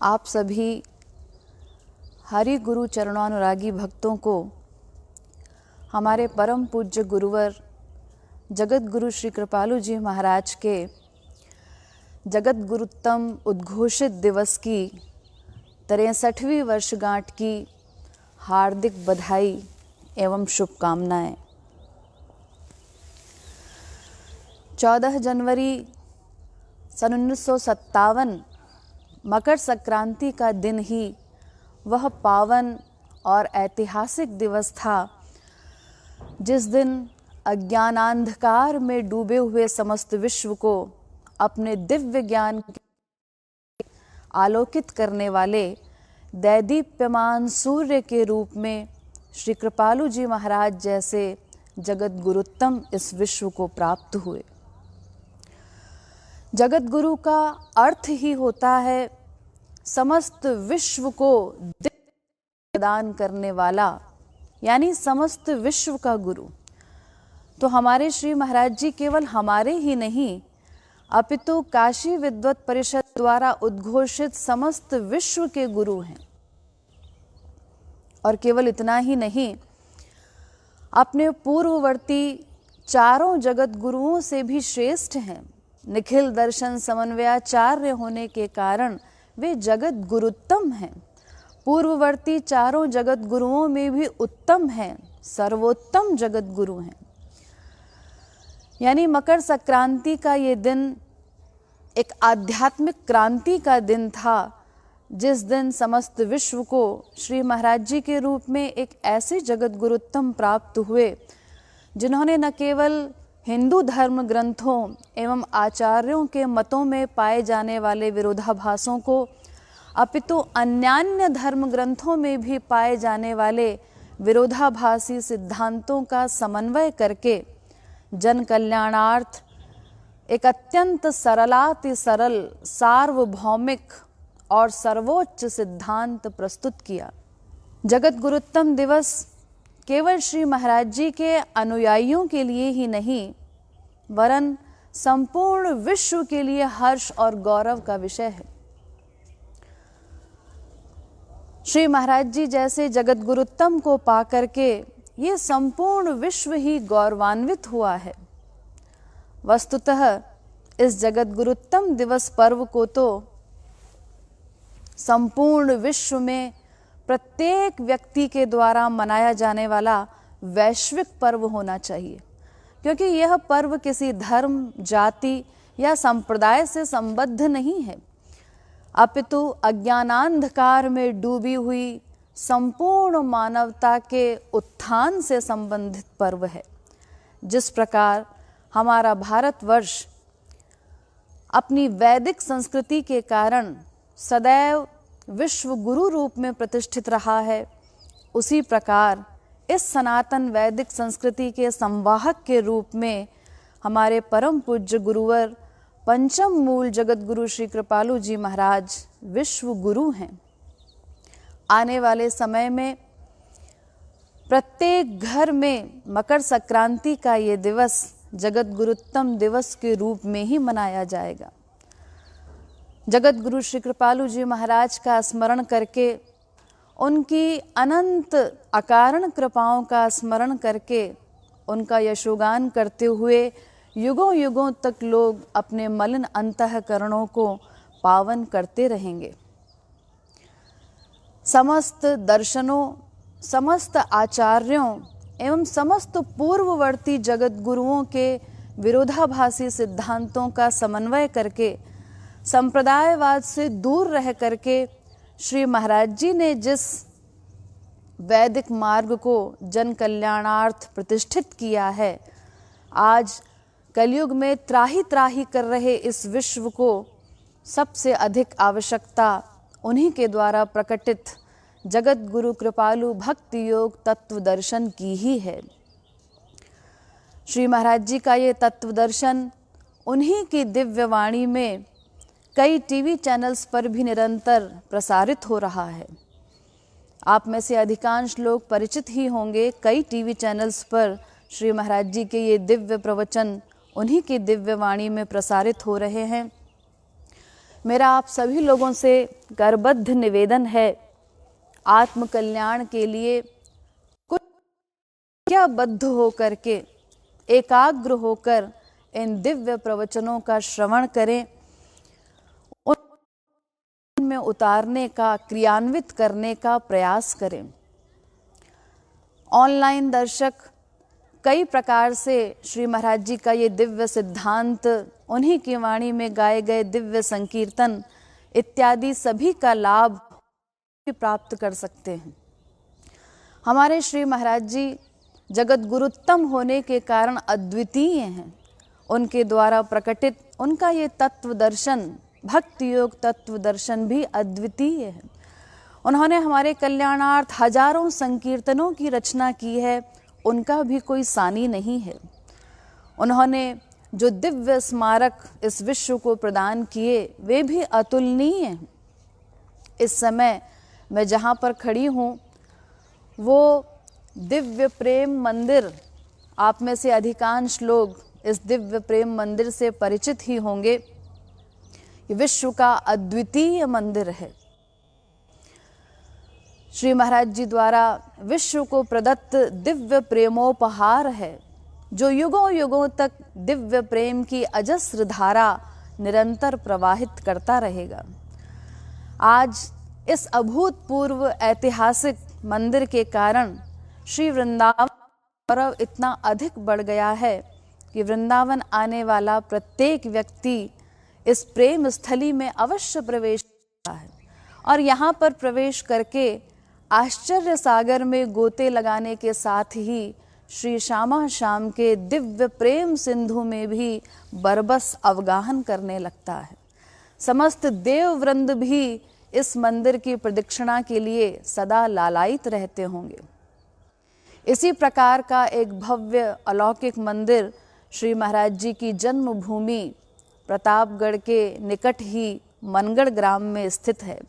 आप सभी हरि गुरु चरणानुरागी भक्तों को हमारे परम पूज्य गुरुवर जगत गुरु श्री कृपालु जी महाराज के जगत गुरुत्तम उद्घोषित दिवस की 63वीं वर्षगांठ की हार्दिक बधाई एवं शुभकामनाएं। 14 जनवरी सन 1957 मकर संक्रांति का दिन ही वह पावन और ऐतिहासिक दिवस था जिस दिन अज्ञानांधकार में डूबे हुए समस्त विश्व को अपने दिव्य ज्ञान आलोकित करने वाले दैदीप्यमान सूर्य के रूप में श्री कृपालु जी महाराज जैसे जगत गुरुत्तम इस विश्व को प्राप्त हुए। जगत गुरु का अर्थ ही होता है समस्त विश्व को दिव्य प्रदान करने वाला, यानी समस्त विश्व का गुरु। तो हमारे श्री महाराज जी केवल हमारे ही नहीं अपितु काशी विद्वत परिषद द्वारा उद्घोषित समस्त विश्व के गुरु हैं। और केवल इतना ही नहीं, अपने पूर्ववर्ती चारों जगत गुरुओं से भी श्रेष्ठ हैं। निखिल दर्शन समन्वयाचार्य होने के कारण वे जगत गुरुत्तम हैं। पूर्ववर्ती चारों जगत गुरुओं में भी उत्तम हैं, सर्वोत्तम जगत गुरु हैं। यानी मकर संक्रांति का ये दिन एक आध्यात्मिक क्रांति का दिन था, जिस दिन समस्त विश्व को श्री महाराज जी के रूप में एक ऐसे जगत गुरुत्तम प्राप्त हुए जिन्होंने न केवल हिंदू धर्म ग्रंथों एवं आचार्यों के मतों में पाए जाने वाले विरोधाभासों को अपितु अन्यान्य धर्म ग्रंथों में भी पाए जाने वाले विरोधाभासी सिद्धांतों का समन्वय करके जन कल्याणार्थ एक अत्यंत सरलाति सरल सार्वभौमिक और सर्वोच्च सिद्धांत प्रस्तुत किया। जगत गुरुत्तम दिवस केवल श्री महाराज जी के अनुयायियों के लिए ही नहीं वरन संपूर्ण विश्व के लिए हर्ष और गौरव का विषय है। श्री महाराज जी जैसे जगत गुरुत्तम को पाकर के ये संपूर्ण विश्व ही गौरवान्वित हुआ है। वस्तुतः इस जगत गुरुत्तम दिवस पर्व को तो संपूर्ण विश्व में प्रत्येक व्यक्ति के द्वारा मनाया जाने वाला वैश्विक पर्व होना चाहिए, क्योंकि यह पर्व किसी धर्म, जाति या संप्रदाय से संबद्ध नहीं है, अपितु अज्ञानांधकार में डूबी हुई संपूर्ण मानवता के उत्थान से संबंधित पर्व है। जिस प्रकार हमारा भारतवर्ष अपनी वैदिक संस्कृति के कारण सदैव विश्व गुरु रूप में प्रतिष्ठित रहा है, उसी प्रकार इस सनातन वैदिक संस्कृति के संवाहक के रूप में हमारे परम पूज्य गुरुवर पंचम मूल जगत गुरु श्री कृपालु जी महाराज विश्व गुरु हैं। आने वाले समय में प्रत्येक घर में मकर संक्रांति का ये दिवस जगत गुरुत्तम दिवस के रूप में ही मनाया जाएगा। जगत गुरु श्री कृपालु जी महाराज का स्मरण करके, उनकी अनंत अकारण कृपाओं का स्मरण करके, उनका यशोगान करते हुए युगों युगों तक लोग अपने मलिन अंतःकरणों को पावन करते रहेंगे। समस्त दर्शनों, समस्त आचार्यों एवं समस्त पूर्ववर्ती जगत गुरुओं के विरोधाभासी सिद्धांतों का समन्वय करके संप्रदायवाद से दूर रह करके श्री महाराज जी ने जिस वैदिक मार्ग को जन कल्याणार्थ प्रतिष्ठित किया है, आज कलयुग में त्राही त्राही कर रहे इस विश्व को सबसे अधिक आवश्यकता उन्हीं के द्वारा प्रकटित जगत गुरु कृपालु भक्ति योग तत्व दर्शन की ही है। श्री महाराज जी का ये तत्व दर्शन उन्हीं की दिव्य वाणी में कई टीवी चैनल्स पर भी निरंतर प्रसारित हो रहा है। आप में से अधिकांश लोग परिचित ही होंगे, कई टीवी चैनल्स पर श्री महाराज जी के ये दिव्य प्रवचन उन्हीं की दिव्य वाणी में प्रसारित हो रहे हैं। मेरा आप सभी लोगों से करबद्ध निवेदन है, आत्म कल्याण के लिए कुछ बद्ध होकर के, एकाग्र होकर इन दिव्य प्रवचनों का श्रवण करें, उनमें उतारने का, क्रियान्वित करने का प्रयास करें। ऑनलाइन दर्शक कई प्रकार से श्री महाराज जी का ये दिव्य सिद्धांत, उन्हीं की वाणी में गाए गए दिव्य संकीर्तन इत्यादि सभी का लाभ प्राप्त कर सकते हैं। हमारे श्री महाराज जी जगत गुरुत्तम होने के कारण अद्वितीय हैं। उनके द्वारा प्रकटित उनका ये तत्व दर्शन, भक्ति योग तत्व दर्शन भी अद्वितीय है। उन्होंने हमारे कल्याणार्थ हजारों संकीर्तनों की रचना की है, उनका भी कोई सानी नहीं है। उन्होंने जो दिव्य स्मारक इस विश्व को प्रदान किए वे भी अतुलनीय हैं। इस समय मैं जहाँ पर खड़ी हूँ वो दिव्य प्रेम मंदिर, आप में से अधिकांश लोग इस दिव्य प्रेम मंदिर से परिचित ही होंगे। ये विश्व का अद्वितीय मंदिर है। श्री महाराज जी द्वारा विश्व को प्रदत्त दिव्य प्रेमोपहार है, जो युगों युगों तक दिव्य प्रेम की अजस्र धारा निरंतर प्रवाहित करता रहेगा। आज इस अभूतपूर्व ऐतिहासिक मंदिर के कारण श्री वृंदावन गौरव इतना अधिक बढ़ गया है कि वृंदावन आने वाला प्रत्येक व्यक्ति इस प्रेम स्थली में अवश्य प्रवेश करता है और यहाँ पर प्रवेश करके आश्चर्य सागर में गोते लगाने के साथ ही श्री श्यामा श्याम के दिव्य प्रेम सिंधु में भी बरबस अवगाहन करने लगता है। समस्त देव वृंद भी इस मंदिर की प्रदक्षिणा के लिए सदा लालायित रहते होंगे। इसी प्रकार का एक भव्य अलौकिक मंदिर श्री महाराज जी की जन्मभूमि प्रतापगढ़ के निकट ही मनगढ़ ग्राम में स्थित है।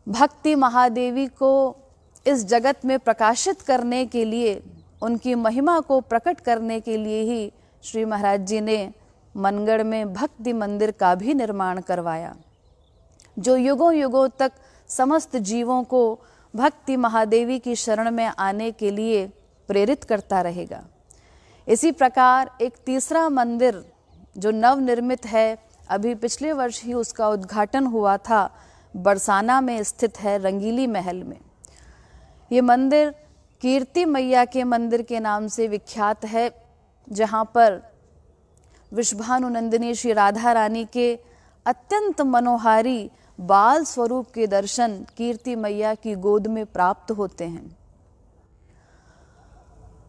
भक्ति महादेवी को इस जगत में प्रकाशित करने के लिए, उनकी महिमा को प्रकट करने के लिए ही श्री महाराज जी ने मनगढ़ में भक्ति मंदिर का भी निर्माण करवाया, जो युगों युगों तक समस्त जीवों को भक्ति महादेवी की शरण में आने के लिए प्रेरित करता रहेगा। इसी प्रकार एक तीसरा मंदिर जो नवनिर्मित है, अभी पिछले वर्ष ही उसका उद्घाटन हुआ था, बरसाना में स्थित है, रंगीली महल में। ये मंदिर कीर्ति मैया के मंदिर के नाम से विख्यात है, जहाँ पर वृषभानुनंदिनी श्री राधा रानी के अत्यंत मनोहारी बाल स्वरूप के दर्शन कीर्ति मैया की गोद में प्राप्त होते हैं।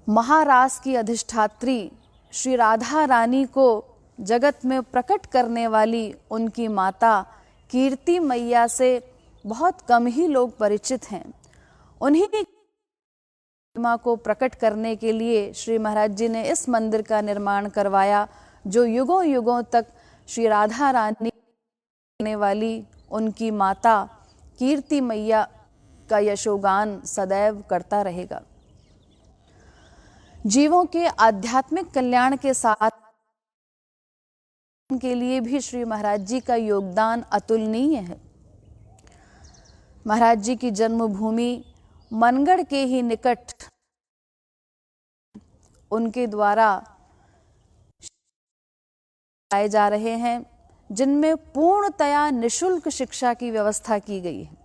महारास की अधिष्ठात्री श्री राधा रानी को जगत में प्रकट करने वाली उनकी माता कीर्ति मैया से बहुत कम ही लोग परिचित हैं। उन्हीं की महिमा को प्रकट करने के लिए श्री महाराज जी ने इस मंदिर का निर्माण करवाया, जो युगों युगों तक श्री राधा रानी करने वाली उनकी माता कीर्ति मैया का यशोगान सदैव करता रहेगा। जीवों के आध्यात्मिक कल्याण के साथ के लिए भी श्री महाराज जी का योगदान अतुलनीय है। महाराज जी की जन्मभूमि मनगढ़ के ही निकट उनके द्वारा आए जा रहे हैं, जिनमें पूर्णतया निशुल्क शिक्षा की व्यवस्था की गई है।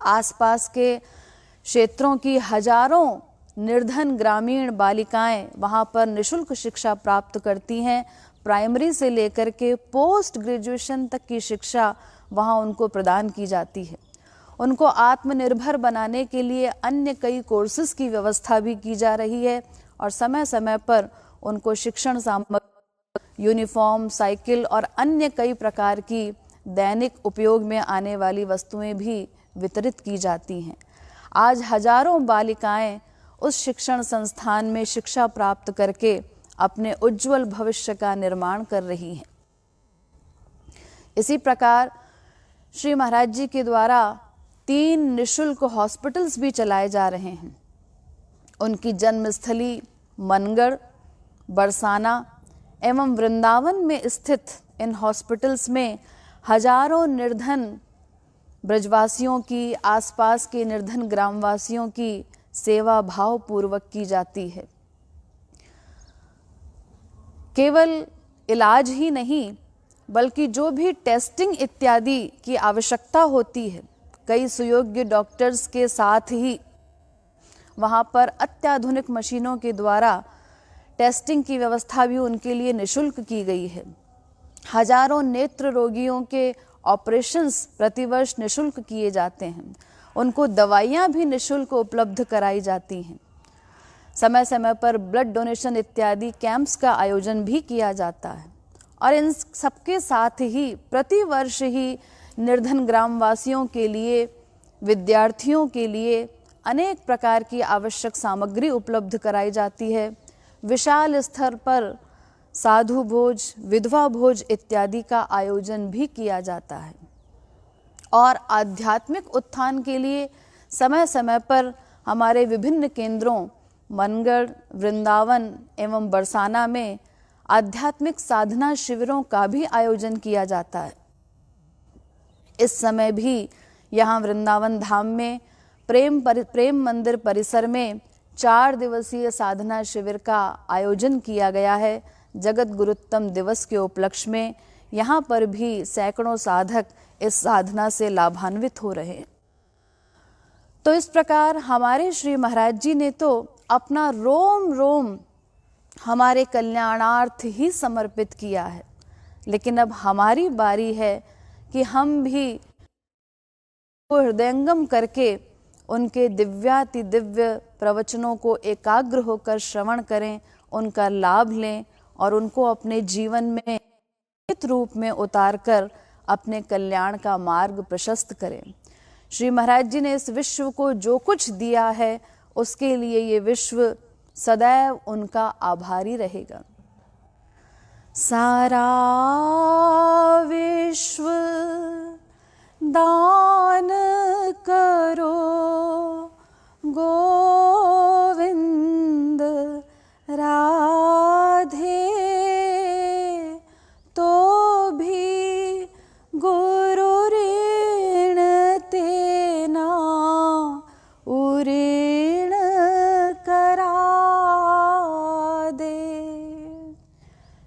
आसपास के क्षेत्रों की हजारों निर्धन ग्रामीण बालिकाएं वहां पर निशुल्क शिक्षा प्राप्त करती हैं। प्राइमरी से लेकर के पोस्ट ग्रेजुएशन तक की शिक्षा वहां उनको प्रदान की जाती है। उनको आत्मनिर्भर बनाने के लिए अन्य कई कोर्सेज की व्यवस्था भी की जा रही है और समय समय पर उनको शिक्षण सामग्री, यूनिफॉर्म, साइकिल और अन्य कई प्रकार की दैनिक उपयोग में आने वाली वस्तुएं भी वितरित की जाती हैं। आज हजारों बालिकाएं उस शिक्षण संस्थान में शिक्षा प्राप्त करके अपने उज्जवल भविष्य का निर्माण कर रही हैं। इसी प्रकार श्री महाराज जी के द्वारा 3 निशुल्क हॉस्पिटल्स भी चलाए जा रहे हैं। उनकी जन्मस्थली मनगढ़, बरसाना एवं वृंदावन में स्थित इन हॉस्पिटल्स में हजारों निर्धन ब्रजवासियों की, आसपास के निर्धन ग्रामवासियों की सेवा भाव पूर्वक की जाती है। केवल इलाज ही नहीं बल्कि जो भी टेस्टिंग इत्यादि की आवश्यकता होती है, कई सुयोग्य डॉक्टर्स के साथ ही वहाँ पर अत्याधुनिक मशीनों के द्वारा टेस्टिंग की व्यवस्था भी उनके लिए निःशुल्क की गई है। हजारों नेत्र रोगियों के ऑपरेशंस प्रतिवर्ष निःशुल्क किए जाते हैं। उनको दवाइयाँ भी निःशुल्क उपलब्ध कराई जाती हैं। समय समय पर ब्लड डोनेशन इत्यादि कैंप्स का आयोजन भी किया जाता है। और इन सबके साथ ही प्रतिवर्ष ही निर्धन ग्रामवासियों के लिए, विद्यार्थियों के लिए अनेक प्रकार की आवश्यक सामग्री उपलब्ध कराई जाती है। विशाल स्तर पर साधु भोज, विधवा भोज इत्यादि का आयोजन भी किया जाता है। और आध्यात्मिक उत्थान के लिए समय समय पर हमारे विभिन्न केंद्रों मनगढ़, वृंदावन एवं बरसाना में आध्यात्मिक साधना शिविरों का भी आयोजन किया जाता है। इस समय भी यहाँ वृंदावन धाम में प्रेम मंदिर परिसर में 4 दिवसीय साधना शिविर का आयोजन किया गया है। जगत गुरुत्तम दिवस के उपलक्ष्य में यहाँ पर भी सैकड़ों साधक इस साधना से लाभान्वित हो रहे हैं। तो इस प्रकार हमारे श्री महाराज जी ने तो अपना रोम रोम हमारे कल्याणार्थ ही समर्पित किया है, लेकिन अब हमारी बारी है कि हम भी हृदयंगम करके उनके दिव्याति दिव्य प्रवचनों को एकाग्र होकर श्रवण करें, उनका लाभ लें और उनको अपने जीवन में निश्चित रूप में उतारकर अपने कल्याण का मार्ग प्रशस्त करें। श्री महाराज जी ने इस विश्व को जो कुछ दिया है उसके लिए ये विश्व सदैव उनका आभारी रहेगा। सारा विश्व दान करो गोविंद राधे, तो भी गुरु ऋण तेना उऋण करा दे।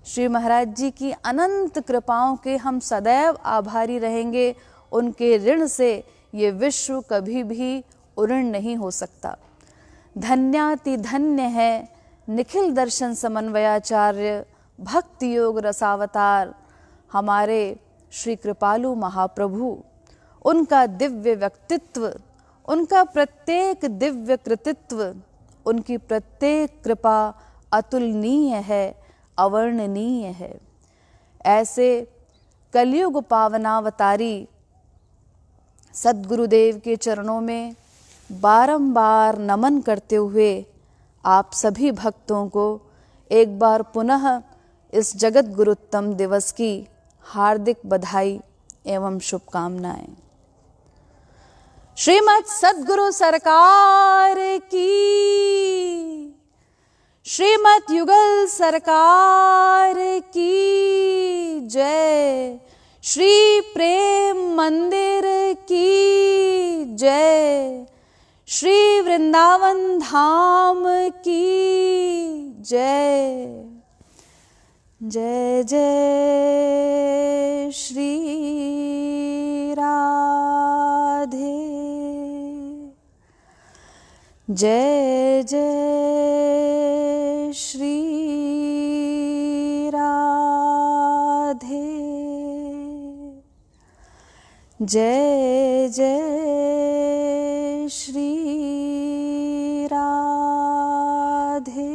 श्री महाराज जी की अनंत कृपाओं के हम सदैव आभारी रहेंगे। उनके ऋण से ये विश्व कभी भी उऋण नहीं हो सकता। धन्याति धन्य है निखिल दर्शन समन्वयाचार्य भक्ति योग रसावतार हमारे श्री कृपालु महाप्रभु। उनका दिव्य व्यक्तित्व, उनका प्रत्येक दिव्य कृतित्व, उनकी प्रत्येक कृपा अतुलनीय है, अवर्णनीय है। ऐसे कलयुग पावनावतारी सद्गुरुदेव के चरणों में बारंबार नमन करते हुए आप सभी भक्तों को एक बार पुनः इस जगत गुरुत्तम दिवस की हार्दिक बधाई एवं शुभकामनाएं। श्रीमद् सद्गुरु सरकार की, श्रीमद् युगल सरकार की जय। श्री प्रेम मंदिर की जय। श्री वृंदावन धाम की जय। जय जय श्री राधे, जय जय श्री राधे, जय जय श्री राधे।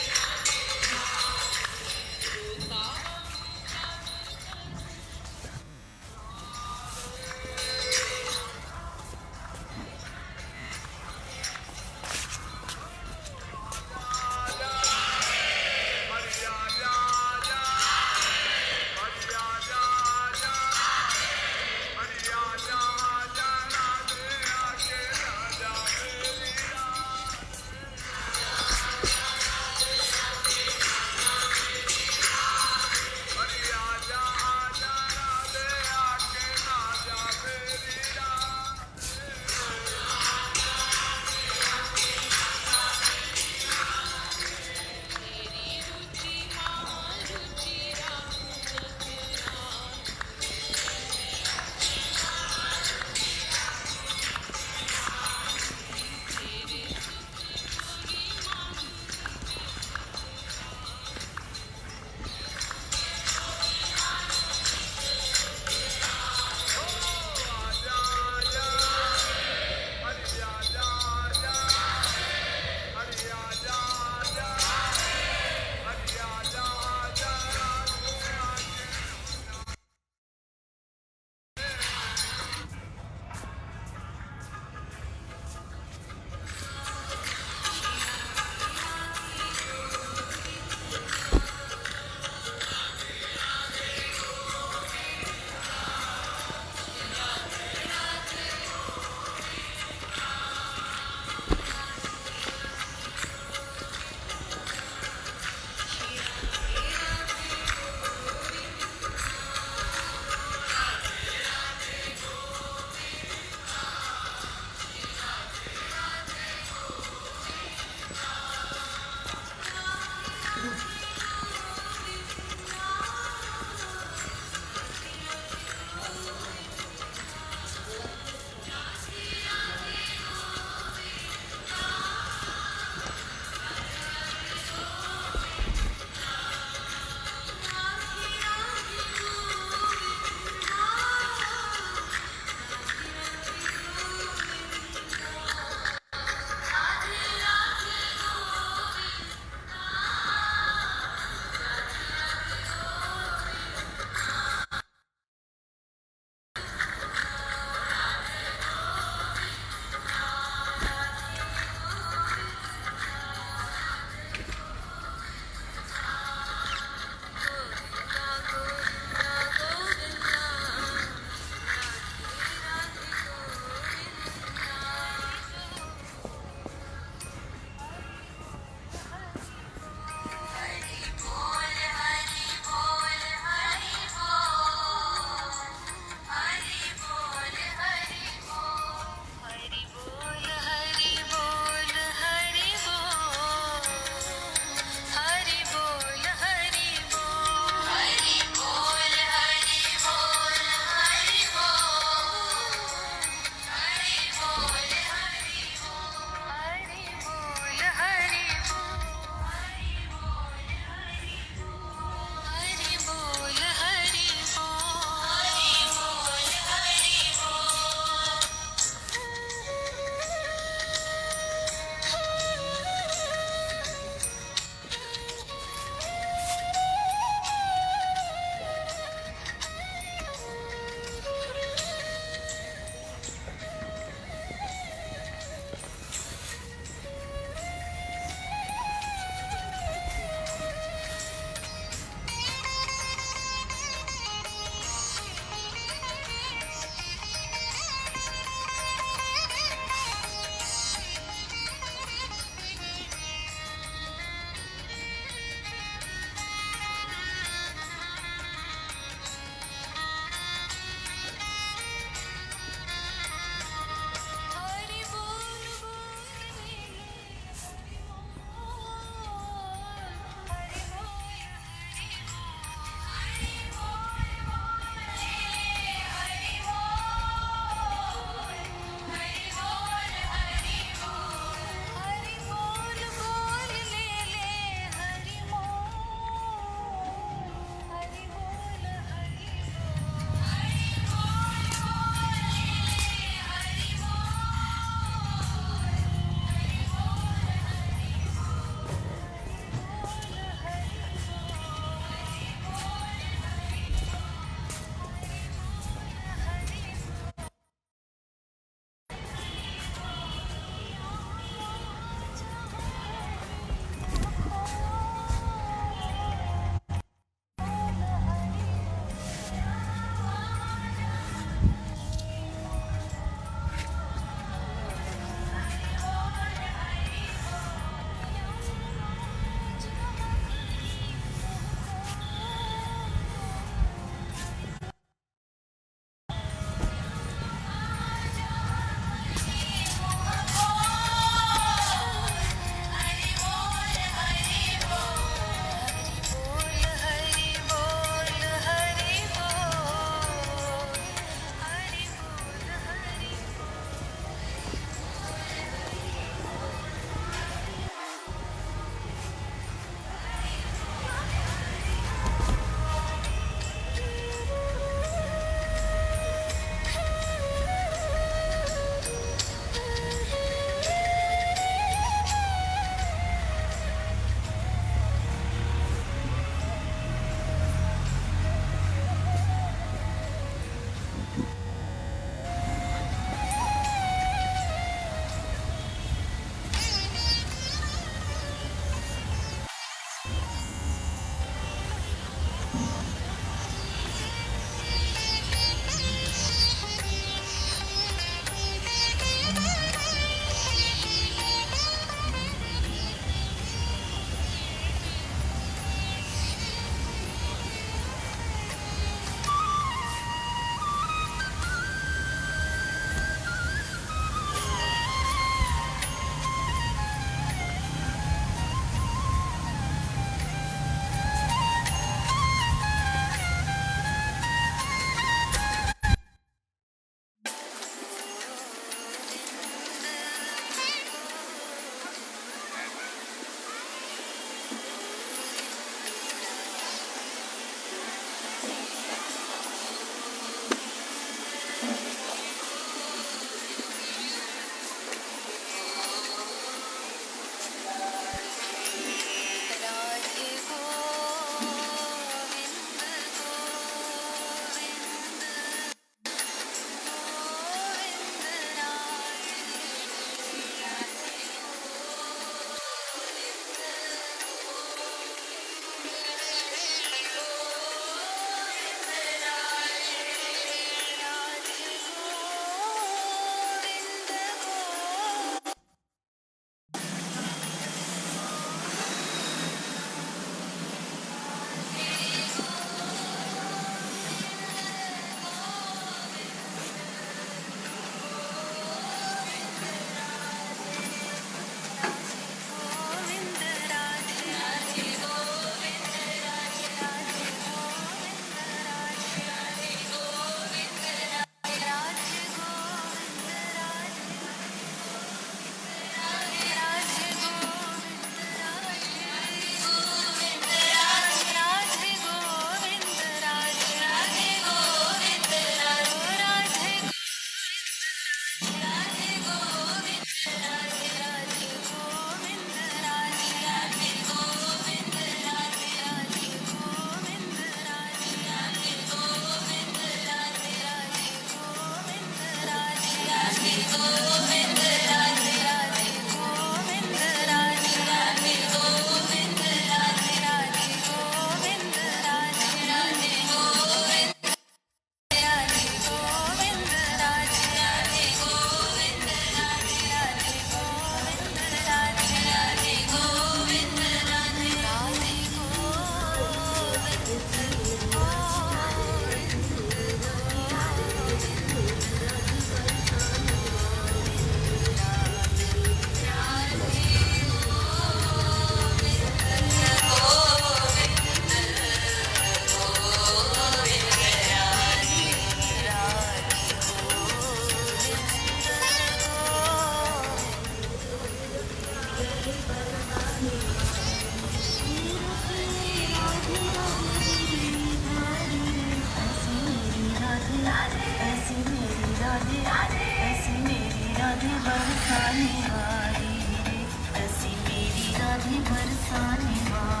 राधे बरसाने वाली रे, हंसी मेरी राधे बरसाने वाली।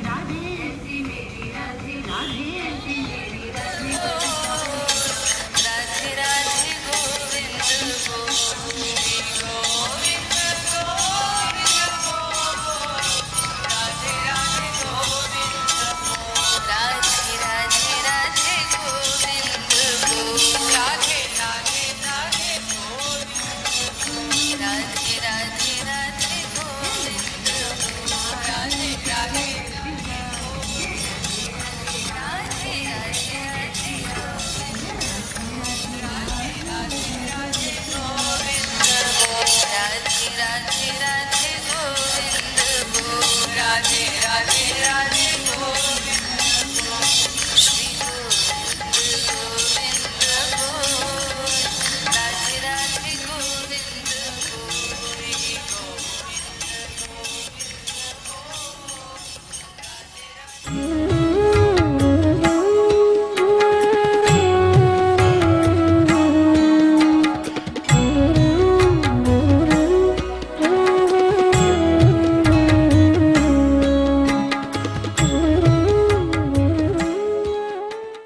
राधे